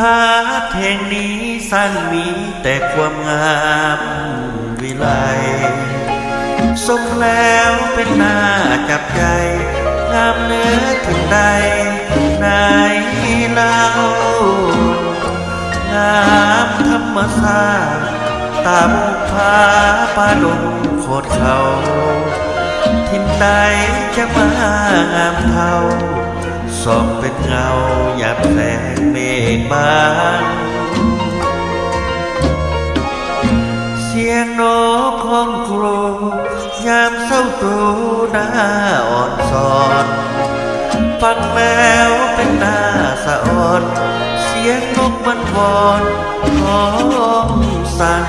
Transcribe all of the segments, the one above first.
ทัศน์แห่งนี้สร้างมีแต่ความงามวิไลสมแล้วเป็นหน้าจับใจงามเนื้อถึงใดไหนเล่างามธรรมชาติตาบุกผาป่าดงโคตรเขาทิ่นใดจะมางามเท่าสองเป็นเงาหยับแสงเมฆบางเสียงนกห้องครูยามเศร้าตรู่หน้าอ่อนสอนฟังแล้วเป็นหน้าสะอ่อนเสียงนกมันวอนร้องสั่น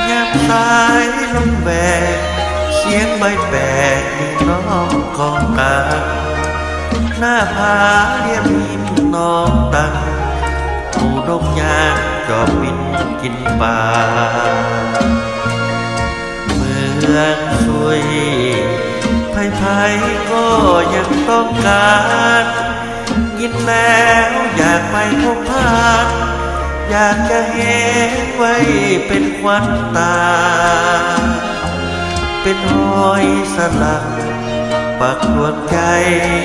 ยามสายลมแบกเสียงใบแบกนี่น้องกองกาหน้าผาเรียบริมน้องตังหมู่นกยางจอบบินกินป่าเมืองสวยไผ่ๆก็ยังต้องการยินแล้วอยากไปพบผ่านอยากจะเห็นไว้เป็นควันตาเป็นหอยสลักปักดวงใจ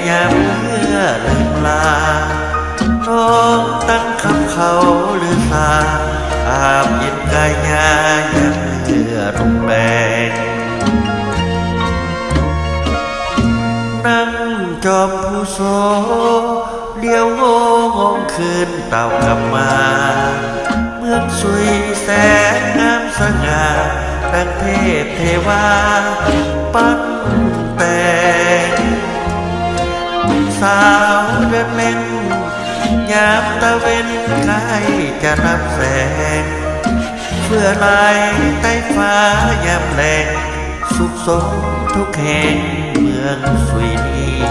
ยามเมื่อลืมลาน้องตั้งคำเขาหรือสาอาบเย็นกายยายามเมื่อรุ่งแรงนั่งจอมผู้โสเลี้ยวโง่มองคืนเต่ากลับมาเมืองสุยแสนงามสง่าดังเทพเทวาปั้นแต่งสาวเดินเล่นยามตะเวนใกล้จะรับแสงเพื่อลายใต้ฟ้ายามแลงสุขสมทุกแห่งเมืองสุยนี้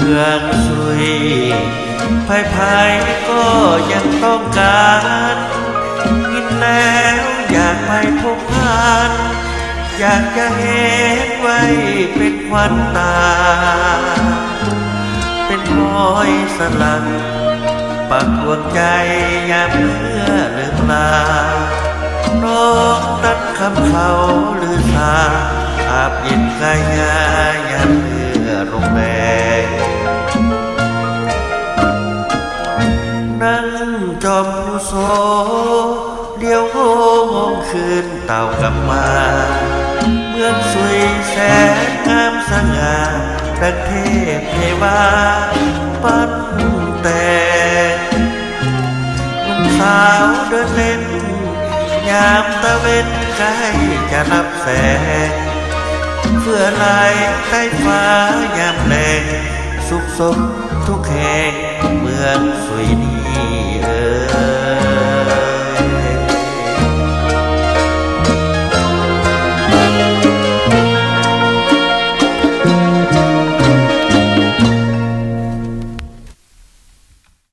เมืองสุยไผ่ๆก็ยังต้องการยินแล้วอยากไปพบผ่านอยากจะเห็นไว้เป็นควันตาเป็นหอยสลักปักดวงใจยามเมื่อลืมลาน้องตั้งคำเขาหรือสาอาบเย็นกายยายามเมื่อรุ่งแรงนั่งจอมผู้โสเลี้ยวโง่มองคืนเต่ากลับมาเมืองสุยแสนงามสง่าดังเทพเทวาปั้นแต่งหนุ่มสาวเดินเล่นยามตะเวนใกล้จะรับแสงเพื่อลายใต้ฟ้ายามแลงสุขสมทุกแห่งเมืองสุยนี้